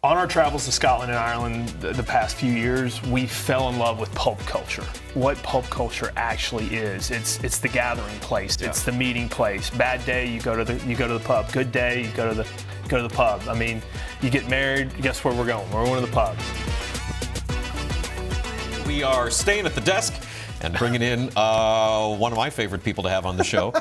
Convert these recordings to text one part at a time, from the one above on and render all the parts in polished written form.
On our travels to Scotland and Ireland the past few years, we fell in love with pub culture. What pub culture actually is. It's the gathering place. It's the meeting place. Bad day, you go to the pub. Good day, you go to the pub. I mean, you get married, guess where we're going? We're going to the pub. We are staying at the desk and bringing in one of my favorite people to have on the show.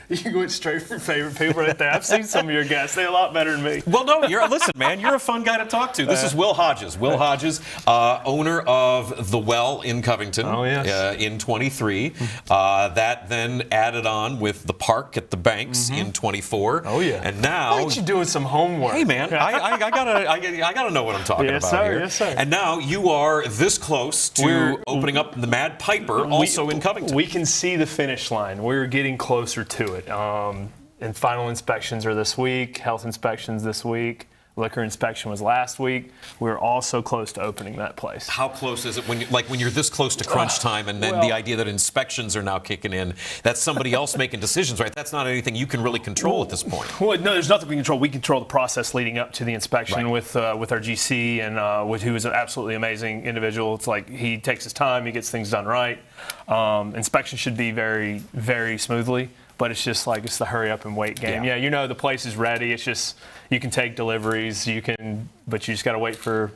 You went straight for favorite people right there. I've seen some of your guests. They're a lot better than me. Well, no, listen, man, you're a fun guy to talk to. This is Will Hodges. Will Hodges, owner of The Well in Covington in 23. That then added on with the Park at the Banks in 24. Oh, yeah. And now... Why aren't you doing some homework? Hey, man, I gotta know what I'm talking about here. Yes, sir. And now you are this close to opening up the Mad Piper, also in Covington. We can see the finish line. We're getting closer to it. And final inspections are this week, health inspections this week, liquor inspection was last week. We're all so close to opening that place. How close is it when you're this close to crunch time, and then the idea that inspections are now kicking in? That's somebody else making decisions, right? That's not anything you can really control at this point. Well, no, there's nothing we control. We control the process leading up to the inspection with our GC and who is an absolutely amazing individual. It's like he takes his time, he gets things done right. Inspection should be very, very smoothly. But it's just like it's the hurry up and wait game. Yeah, you know the place is ready. It's just you can take deliveries, but you just got to wait for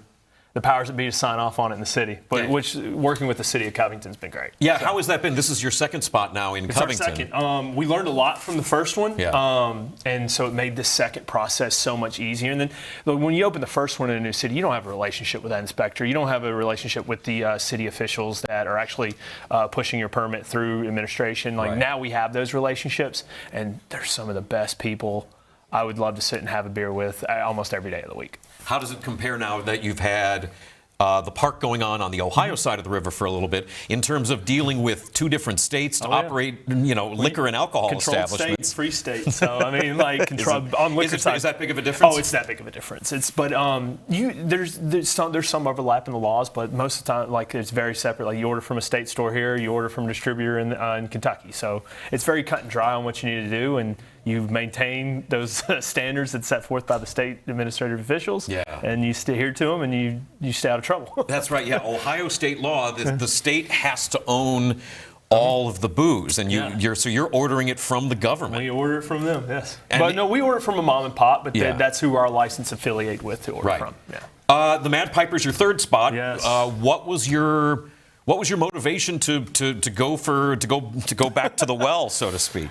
the powers that be to sign off on it in the city. But which working with the city of Covington's been great. Yeah, so, how has that been? This is your second spot now in Covington. Our second. We learned a lot from the first one, and so it made the second process so much easier. And then when you open the first one in a new city, you don't have a relationship with that inspector. You don't have a relationship with the city officials that are actually pushing your permit through administration. Now we have those relationships, and they're some of the best people I would love to sit and have a beer with almost every day of the week. How does it compare now that you've had the park going on the Ohio side of the river for a little bit, in terms of dealing with two different states to operate, liquor and alcohol establishments? State, free state. So I mean, on liquor side. Is that big of a difference? Oh, it's that big of a difference. There's some overlap in the laws, but most of the time, it's very separate. Like you order from a state store here, you order from a distributor in Kentucky. So it's very cut and dry on what you need to do, and you maintain those standards that's set forth by the state administrative officials, and you adhere to them, and you stay out of trouble. That's right. Yeah, Ohio state law. The state has to own all of the booze, and you're ordering it from the government. We order it from them, yes. But no, we order it from a mom and pop, but that's who our license affiliate with to order from. Yeah. The Mad Piper's your third spot. Yes. What was your motivation to go back to the well, so to speak?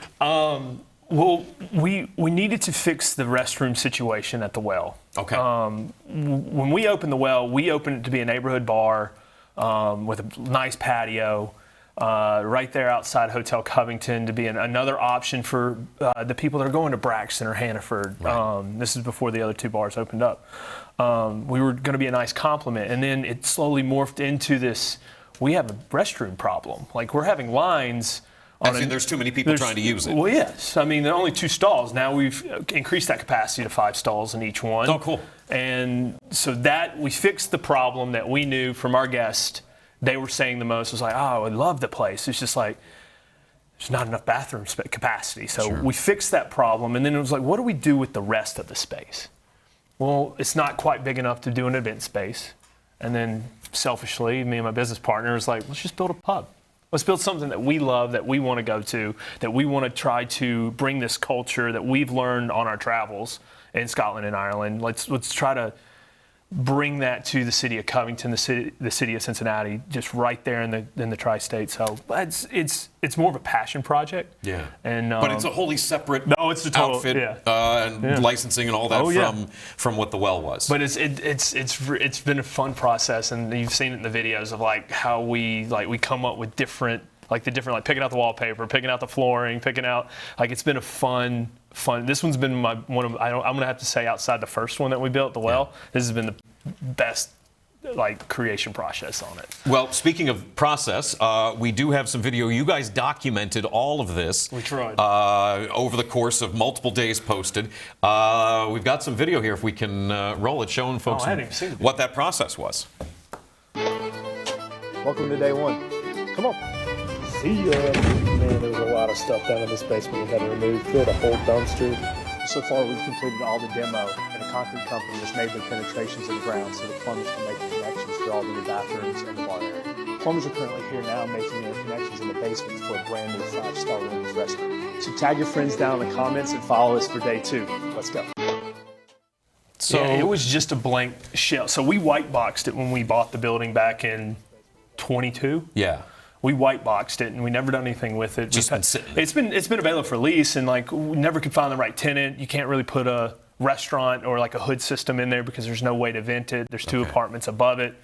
Well, we needed to fix the restroom situation at the well. Okay. When we opened the well, we opened it to be a neighborhood bar with a nice patio right there outside Hotel Covington, to be another option for the people that are going to Braxton or Hannaford. Right. This is before the other two bars opened up. We were going to be a nice complement, and then it slowly morphed into this. We have a restroom problem. We're having lines. There's too many people trying to use it. Well, yes. I mean, there are only 2 stalls. Now we've increased that capacity to 5 stalls in each one. Oh, cool. And so that we fixed the problem that we knew from our guests. They were saying the most was I love the place. It's just there's not enough bathroom capacity. So we fixed that problem. And then it was what do we do with the rest of the space? Well, it's not quite big enough to do an event space. And then selfishly, me and my business partner was let's just build a pub. Let's build something that we love, that we want to go to, that we want to try to bring this culture that we've learned on our travels in Scotland and Ireland. Let's try to bring that to the city of Covington, the city of Cincinnati, just right there in the tri-state. So it's more of a passion project. Yeah. But it's a wholly separate it's a total, outfit and licensing and all that from what the well was. But it's been a fun process, and you've seen it in the videos of how we come up with different picking out the wallpaper, picking out the flooring, picking out it's been a fun. This one's been I'm gonna have to say, outside the first one that we built, the well, this has been the best creation process on it. Well, speaking of process, we do have some video. You guys documented all of this. We tried. Over the course of multiple days posted. We've got some video here if we can roll it, showing folks what that process was. Welcome to day one. Come on. See ya. Man, there's a lot of stuff down in this basement we had to remove. We had a whole dumpster. So far, we've completed all the demo and a concrete company has made their penetrations in the ground so the plumbers can make the connections for all the new bathrooms and the bar area. Plumbers are currently here now making their connections in the basement for a brand new 5-star women's restroom. So tag your friends down in the comments and follow us for day 2. Let's go. So yeah, it was just a blank shell. So we white boxed it when we bought the building back in 22. Yeah. We white boxed it and we never done anything with it. Just been sitting. It's been available for lease, and like we never could find the right tenant. You can't really put a restaurant or like a hood system in there because there's no way to vent it. There's 2 apartments above it,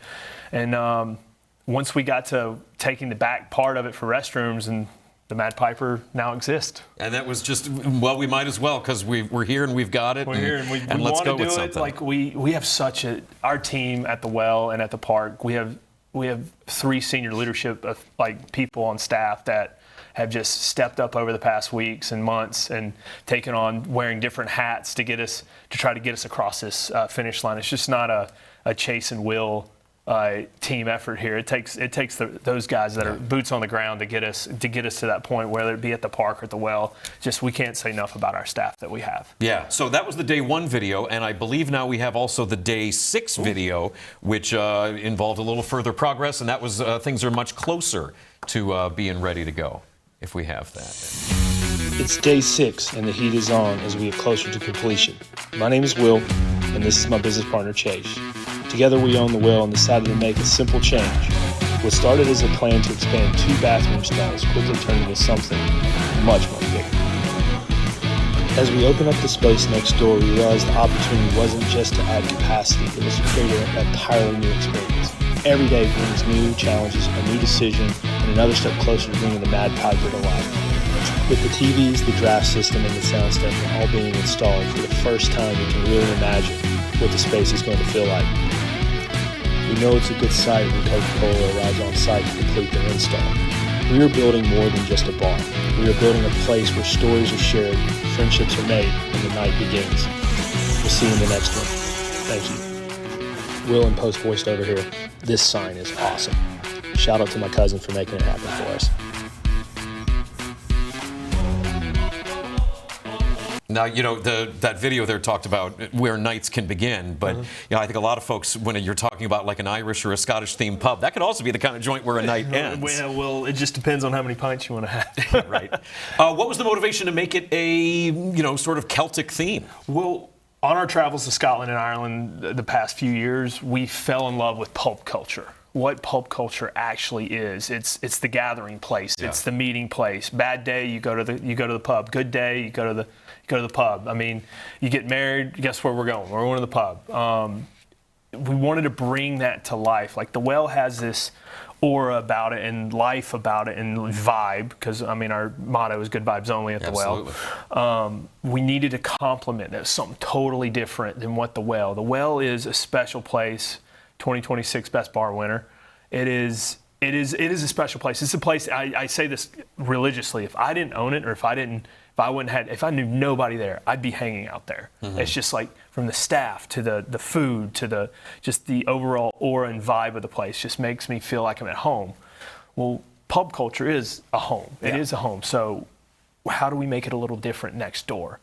and once we got to taking the back part of it for restrooms, and the Mad Piper now exists. And that was just, well, we might as well because we're here and we've got it. We're here and we let's want go to do with it. something. Like we have such our team at the well and at the park. We have 3 senior leadership of like people on staff that have just stepped up over the past weeks and months and taken on wearing different hats to try to get us across this finish line. It's just not a chase and will team effort here. It takes those guys that are boots on the ground to get us to that point, whether it be at the park or at the well. Just we can't say enough about our staff that we have. Yeah. So that was the day 1 video, and I believe now we have also the day 6 video, which involved a little further progress, and that was things are much closer to being ready to go. If we have that. It's day 6 and the heat is on as we get closer to completion. My name is Will, and this is my business partner Chase. Together we own the well and decided to make a simple change. What started as a plan to expand 2 bathroom stalls quickly turned into something much, much bigger. As we opened up the space next door, we realized the opportunity wasn't just to add capacity, it was to create an entirely new experience. Every day brings new challenges, a new decision, and another step closer to bringing the Mad Piper to life. With the TVs, the draft system, and the sound system all being installed, for the first time we can really imagine what the space is going to feel like. We know it's a good sight when Coca-Cola arrives on site to complete their install. We are building more than just a bar. We are building a place where stories are shared, friendships are made, and the night begins. We'll see you in the next one. Thank you. Will and Post voiced over here. This sign is awesome. Shout out to my cousin for making it happen for us. Now, you know, that video there talked about where nights can begin, but you know, I think a lot of folks, when you're talking about like an Irish or a Scottish themed pub, that could also be the kind of joint where a night ends. Well, it just depends on how many pints you want to have. Right. What was the motivation to make it a, sort of Celtic theme? Well, on our travels to Scotland and Ireland the past few years, we fell in love with pulp culture. What pulp culture actually is. It's the gathering place. Yeah. It's the meeting place. Bad day, you go to the pub. Good day, you go to the pub. I mean, you get married, guess where we're going? We're going to the pub. We wanted to bring that to life. Like the well has this aura about it and life about it and vibe, because I mean our motto is good vibes only at the well. We needed to complement that, something totally different than what the well is. A special place. 2026 Best Bar winner. It is a special place. It's a place, I say this religiously, if I didn't own it, or if I knew nobody there, I'd be hanging out there. Mm-hmm. It's just like from the staff to the food to just the overall aura and vibe of the place just makes me feel like I'm at home. Well, pub culture is a home. It is a home. So how do we make it a little different next door?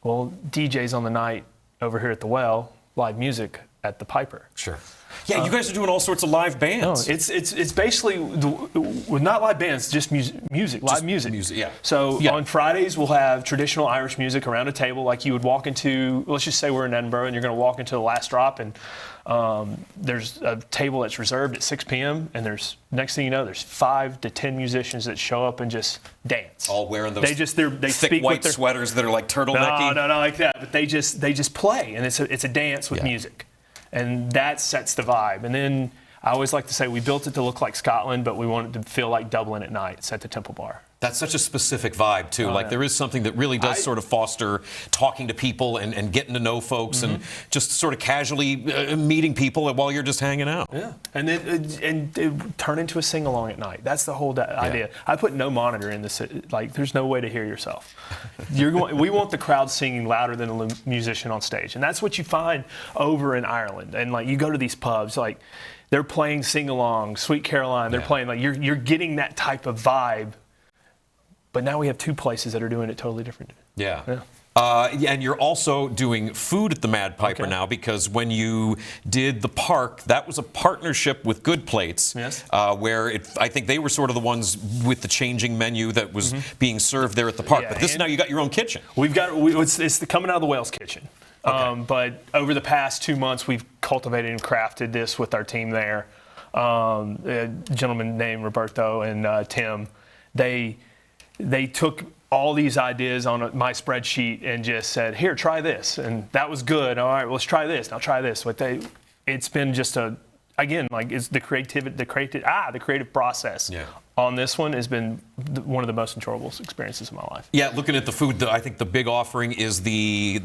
Well, DJs on the night over here at the well, live music at the Piper. Sure. Yeah, you guys are doing all sorts of live bands. No, it's basically not live bands, just music, live music. Yeah. So on Fridays we'll have traditional Irish music around a table, like you would walk into. Let's just say we're in Edinburgh and you're going to walk into the last drop, and there's a table that's reserved at 6 p.m. and there's next thing you know there's 5 to 10 musicians that show up and just dance. All wearing those they thick white sweaters that are like turtlenecky. No, not like that. But they just play, and it's a dance with music. And that sets the vibe. And then I always like to say we built it to look like Scotland, but we want it to feel like Dublin at night. It's at the Temple Bar. That's such a specific vibe, too. There is something that really does sort of foster talking to people and getting to know folks, and just sort of casually meeting people while you're just hanging out. Yeah, and it turn into a sing-along at night. That's the whole idea. I put no monitor in this. Like, there's no way to hear yourself. We want the crowd singing louder than the musician on stage, and that's what you find over in Ireland. And like, you go to these pubs, like they're playing sing-along, Sweet Caroline. They're playing like you're getting that type of vibe. But now we have 2 places that are doing it totally different. Yeah. And you're also doing food at the Mad Piper now, because when you did the park, that was a partnership with Good Plates, where I think they were sort of the ones with the changing menu that was being served there at the park. But this now you got your own kitchen. It's coming out of the Whale's kitchen. But over the past 2 months, we've cultivated and crafted this with our team there. A gentleman named Roberto and Tim, they took all these ideas on my spreadsheet and just said, "Here, try this," and that was good. All right, well, let's try this. Now try this. But it's been just it's the creative process. On this one has been one of the most enjoyable experiences of my life. Yeah, looking at the food, I think the big offering is the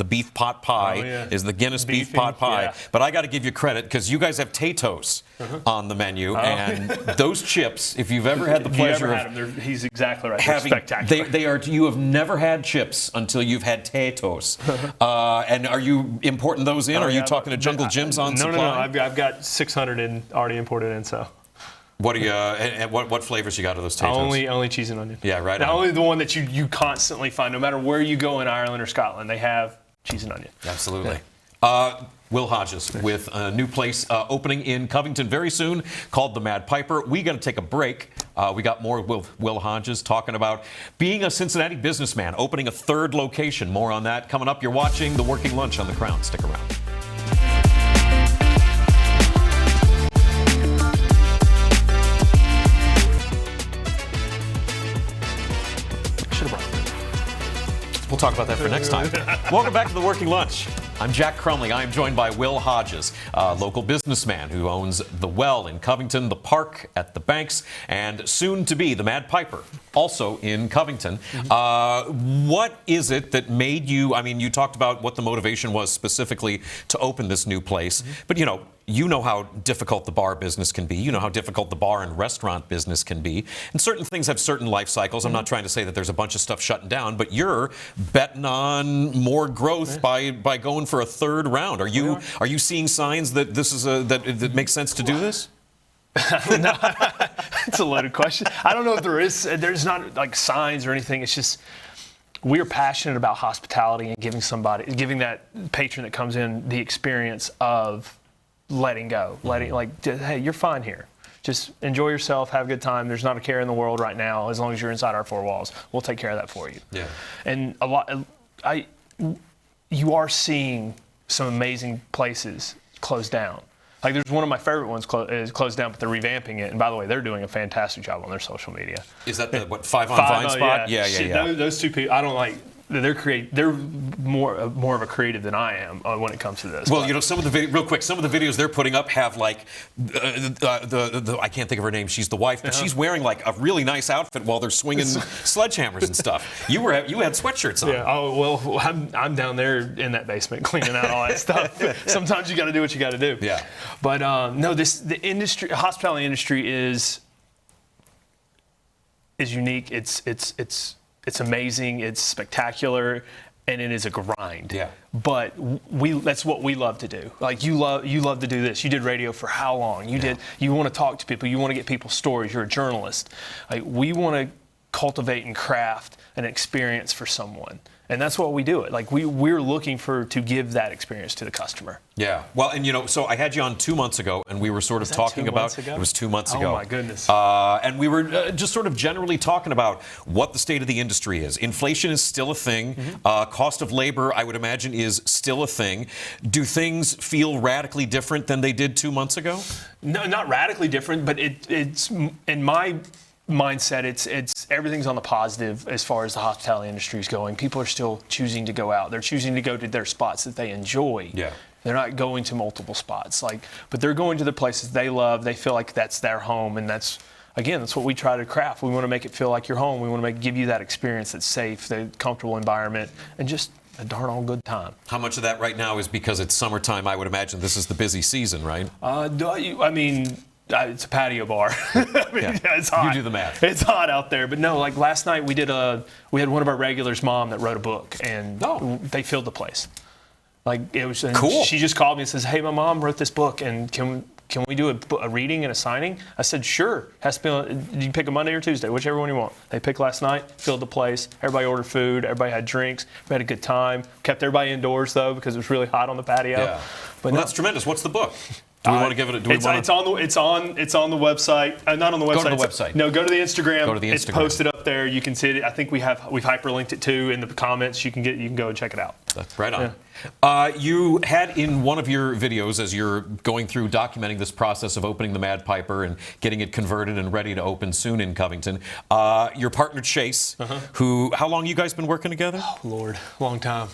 beef pot pie, is the Guinness beef pot pie. Yeah. But I got to give you credit, because you guys have Tato's on the menu, and those chips, if you've ever had the pleasure of them, he's exactly right. They're spectacular. They are. You have never had chips until you've had Tato's. And are you importing those in? Are you talking to Jungle Jim's on supply? No. I've got 600 already imported in. So. What do you? What flavors you got of those Tato's? Only cheese and onion. Yeah, right. Only the one that you constantly find, no matter where you go in Ireland or Scotland, they have cheese and onion. Absolutely. Will Hodges with a new place opening in Covington very soon called the Mad Piper. We got to take a break. We got more with Will Hodges talking about being a Cincinnati businessman, opening a third location. More on that coming up. You're watching The Working Lunch on The Crown. Stick around. We'll talk about that for next time. Welcome back to The Working Lunch. I'm Jack Crumley. I am joined by Will Hodges, a local businessman who owns The Well in Covington, the Park at the Banks, and soon to be the Mad Piper, also in Covington. What is it that made you, you talked about what the motivation was specifically to open this new place, but you know how difficult the bar business can be. You know how difficult the bar and restaurant business can be. And certain things have certain life cycles. I'm not trying to say that there's a bunch of stuff shutting down, but you're betting on more growth by going for a third round. Are you seeing signs that this is that it makes sense to do this? No, it's a loaded question. I don't know if there's not like signs or anything. It's just we are passionate about hospitality and giving that patron that comes in the experience of letting go, hey, you're fine here. Just enjoy yourself, have a good time. There's not a care in the world right now. As long as you're inside our four walls, we'll take care of that for you. Yeah. And you are seeing some amazing places close down. Like there's one of my favorite ones closed down, but they're revamping it. And by the way, they're doing a fantastic job on their social media. Is that the 5 on Vine spot? Yeah. Those two people, I don't like. They're more of a creative than I am when it comes to this. Well, some of the videos they're putting up have like I can't think of her name. She's the wife, but she's wearing like a really nice outfit while they're swinging sledgehammers and stuff. You had sweatshirts on. Yeah. Oh well, I'm down there in that basement cleaning out all that stuff. Sometimes you got to do what you got to do. Yeah. But the hospitality industry is unique. It's amazing, it's spectacular, and it is a grind. Yeah. But that's what we love to do. Like you love to do this. You did radio for how long? You want to talk to people, you want to get people's stories, you're a journalist. Like we want to cultivate and craft an experience for someone. And that's what we do it. Like we're looking to give that experience to the customer. Yeah. Well, and so I had you on 2 months ago, and we were sort of talking about. It was 2 months ago. Oh my goodness. And we were just sort of generally talking about what the state of the industry is. Inflation is still a thing. Cost of labor, I would imagine, is still a thing. Do things feel radically different than they did 2 months ago? No, not radically different, but it's in my mindset, it's everything's on the positive as far as the hospitality industry is going. People are still choosing to go out. They're choosing to go to their spots that they enjoy. Yeah. They're not going to multiple spots, but they're going to the places they love. They feel like that's their home, and that's what we try to craft. We want to make it feel like your home. We want to give you that experience that's safe, the comfortable environment, and just a darn all good time. How much of that right now is because it's summertime? I would imagine this is the busy season, right? It's a patio bar. It's hot. You do the math. It's hot out there. But no, like last night we had one of our regulars' mom that wrote a book, and they filled the place. Like it was cool. She just called me and says, "Hey, my mom wrote this book, and can can we do a reading and a signing? I said, sure. Has to be on, you can pick a Monday or Tuesday, whichever one you want. They picked last night, filled the place. Everybody ordered food. Everybody had drinks. We had a good time. Kept everybody indoors, though, because it was really hot on the patio. Yeah. But That's tremendous. What's the book? Do we want to give it a... It's on the website. Not on the website. Go to the website. No, go to the Instagram. Go to the Instagram. It's posted up there. You can see it. I think we've hyperlinked it too in the comments. You can go and check it out. That's right on. Yeah. You had in one of your videos, as you're going through documenting this process of opening the Mad Piper and getting it converted and ready to open soon in Covington, your partner Chase, who, how long you guys been working together? Oh Lord, long time.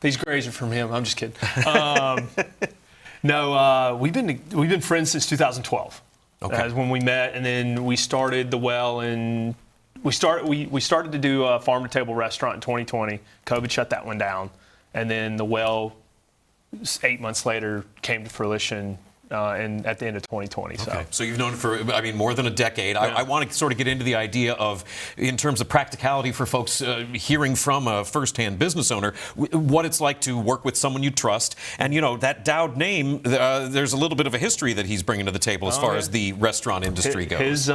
These grays are from him. I'm just kidding. No, we've been friends since 2012. Okay. That's when we met, and then we started the well, and we started to do a farm to table restaurant in 2020. COVID shut that one down, and then the well 8 months later came to fruition. And at the end of 2020. Okay. So you've known it for, more than a decade. Yeah. I want to sort of get into the idea of, in terms of practicality for folks hearing from a first-hand business owner, what it's like to work with someone you trust. And, that Dowd name, there's a little bit of a history that he's bringing to the table as far as the restaurant industry goes.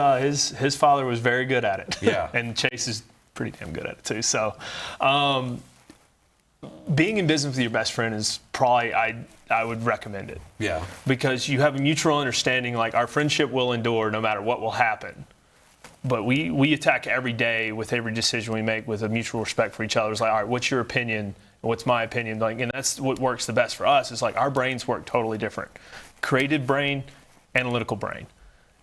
His father was very good at it. Yeah. And Chase is pretty damn good at it, too. So being in business with your best friend is probably, I would recommend it. Yeah. Because you have a mutual understanding, like our friendship will endure no matter what will happen. But we attack every day with every decision we make with a mutual respect for each other. It's like, all right, what's your opinion? What's my opinion? Like, and that's what works the best for us. It's like our brains work totally different. Creative brain, analytical brain.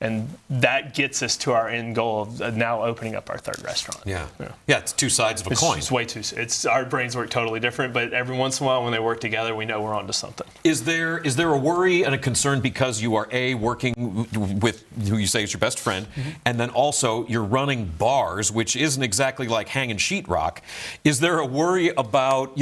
And that gets us to our end goal of now opening up our third restaurant. Yeah, it's two sides of a coin. It's way too. Our brains work totally different, but every once in a while when they work together, we know we're onto something. Is there a worry and a concern because you are working with who you say is your best friend, and then also you're running bars, which isn't exactly like hanging sheetrock. Is there a worry about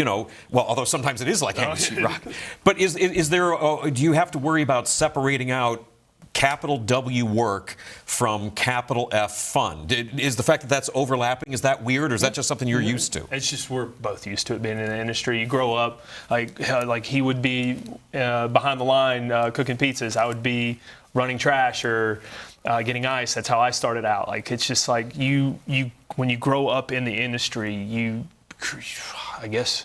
although sometimes it is like hanging sheetrock, but is there? Do you have to worry about separating out capital W work from capital F fun? Is the fact that that's overlapping, is that weird, or is that just something you're used to? It's just we're both used to it being in the industry. You grow up, like he would be behind the line cooking pizzas. I would be running trash or getting ice. That's how I started out. Like, it's just like you when you grow up in the industry, I guess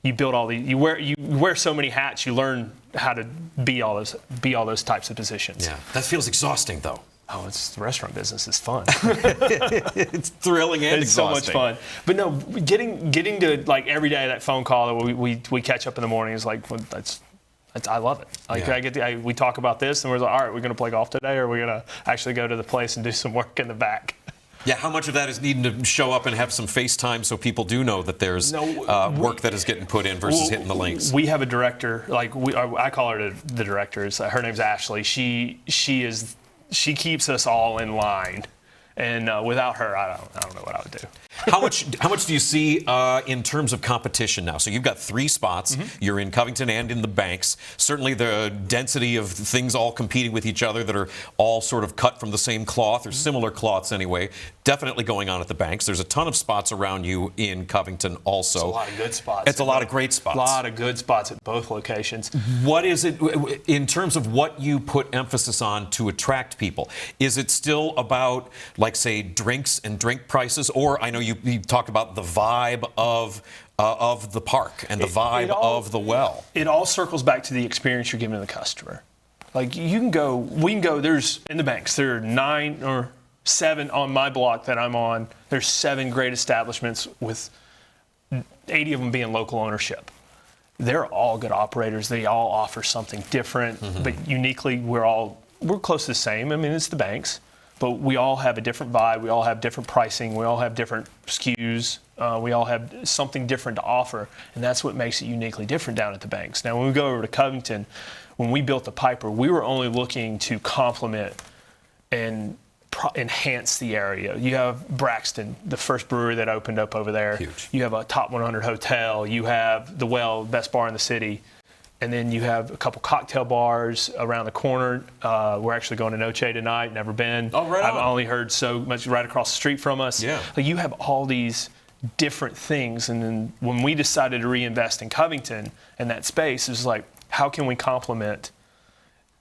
you build all these. You wear so many hats. You learn how to be all those types of positions. Yeah, that feels exhausting, though. Oh, the restaurant business is fun. It's thrilling and it's exhausting. So much fun. But no, getting to like every day that phone call that we catch up in the morning is like I love it. Like we talk about this and we're like, all right, we're going to play golf today, or we're going to actually go to the place and do some work in the back. Yeah, how much of that is needing to show up and have some FaceTime so people do know that there's work that is getting put in versus hitting the links? We have a director, I call her the director. Her name's Ashley. She keeps us all in line, and without her, I don't know what I would do. How much do you see in terms of competition now? So you've got 3 spots. You're in Covington and in the Banks. Certainly the density of things all competing with each other that are all sort of cut from the same cloth or similar cloths anyway, definitely going on at the Banks. There's a ton of spots around you in Covington also. It's a lot of good spots. It's a lot of great spots. A lot of good spots at both locations. What is it, in terms of what you put emphasis on to attract people? Is it still about, like, say, drinks and drink prices? Or I know you talked about the vibe of the park and the vibe of the well. It all circles back to the experience you're giving to the customer. Like, we can go, there's, in the Banks, there are 9 or 7 on my block that I'm on. There's 7 great establishments with 80 of them being local ownership. They're all good operators. They all offer something different, but uniquely, we're close to the same. I mean, it's the Banks. But we all have a different vibe. We all have different pricing. We all have different SKUs. We all have something different to offer, and that's what makes it uniquely different down at the Banks. Now, when we go over to Covington, when we built the Piper, we were only looking to complement and enhance the area. You have Braxton, the first brewery that opened up over there. Huge. You have a top 100 hotel. You have the Well, best bar in the city. And then you have a couple cocktail bars around the corner. We're actually going to Noche tonight. Never been. Oh, right on. I've only heard so much right across the street from us. Yeah. Like, you have all these different things. And then when we decided to reinvest in Covington and that space, it was like, how can we complement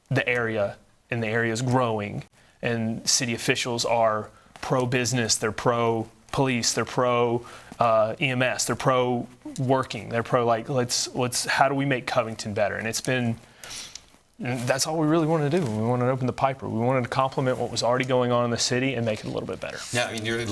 the area and the area is growing, and city officials are pro-business, they're pro-police, they're pro-EMS, they're pro-working, they're pro, let's how do we make Covington better? And that's all we really wanted to do. We wanted to open the Piper. We wanted to complement what was already going on in the city and make it a little bit better. Yeah, I mean, you're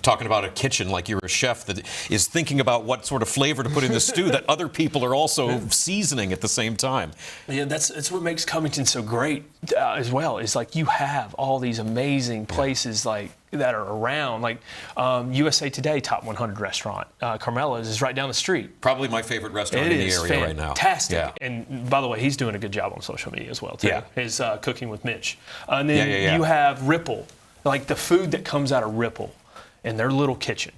talking about a kitchen like you're a chef that is thinking about what sort of flavor to put in the stew that other people are also seasoning at the same time. Yeah, that's what makes Covington so great as well. Is like you have all these amazing places that are around, like USA Today top 100 restaurant. Carmela's is right down the street. Probably my favorite restaurant in the area right now. Fantastic. Yeah. And by the way, he's doing a good job on social media as well too. Yeah. His Cooking with Mitch. And then you have Ripple, like the food that comes out of Ripple in their little kitchen.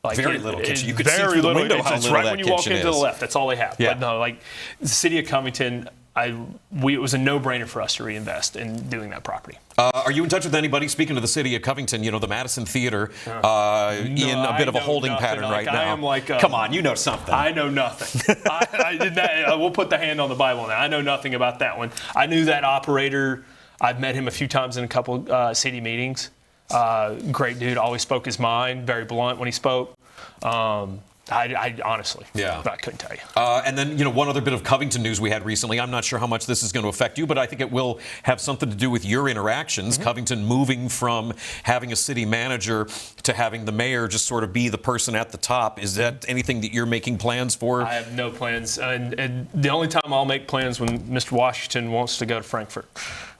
Like very little kitchen. You could see through the window how little right that when you walk kitchen into is. the left. That's all they have. Yeah. But no, like the city of Covington, it was a no-brainer for us to reinvest in doing that property. Are you in touch with anybody? Speaking of the city of Covington, the Madison Theater in a bit of a holding pattern right now. I am like, come on, you know something. I know nothing. I did not. We'll put the hand on the Bible on that. I know nothing about that one. I knew that operator. I've met him a few times in a couple city meetings. Great dude. Always spoke his mind. Very blunt when he spoke. I honestly, I couldn't tell you. And then, one other bit of Covington news we had recently. I'm not sure how much this is going to affect you, but I think it will have something to do with your interactions. Covington moving from having a city manager to having the mayor just sort of be the person at the top. Is that anything that you're making plans for? I have no plans. And the only time I'll make plans when Mr. Washington wants to go to Frankfurt,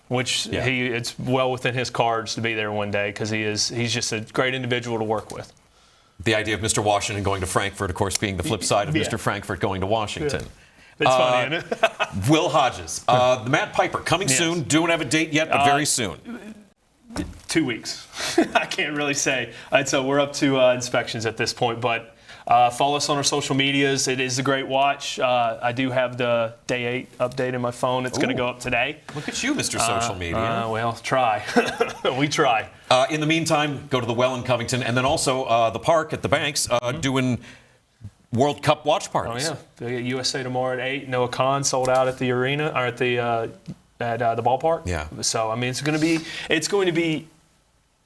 which it's well within his cards to be there one day because he's just a great individual to work with. The idea of Mr. Washington going to Frankfurt, of course, being the flip side of Mr. Frankfurt going to Washington. It's funny, isn't it? Will Hodges, the Mad Piper, coming soon. Don't have a date yet, but very soon. 2 weeks. I can't really say. So we're up to inspections at this point, but follow us on our social medias. It is a great watch. I do have the day 8 update in my phone. It's going to go up today. Look at you, Mr. Social Media. Well, try. We try. In the meantime, go to the Well in Covington, and then also the park at the Banks doing World Cup watch parties. Oh yeah, they get USA tomorrow at 8. Noah Khan sold out at the arena or at the ballpark. Yeah. So I mean, it's going to be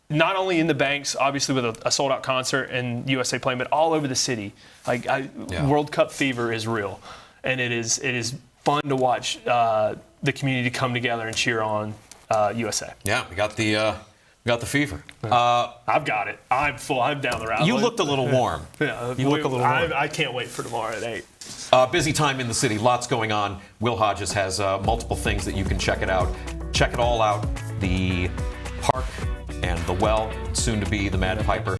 not only in the Banks, obviously with a sold out concert and USA playing, but all over the city. World Cup fever is real, and it is fun to watch the community come together and cheer on USA. Yeah, we got the fever. I've got it. I'm full. I'm down the route. You looked a little warm. Yeah, you look a little warm. I can't wait for tomorrow at 8. Busy time in the city. Lots going on. Will Hodges has multiple things that you can check it out. Check it all out. The park and the Well, soon to be the Mad Piper.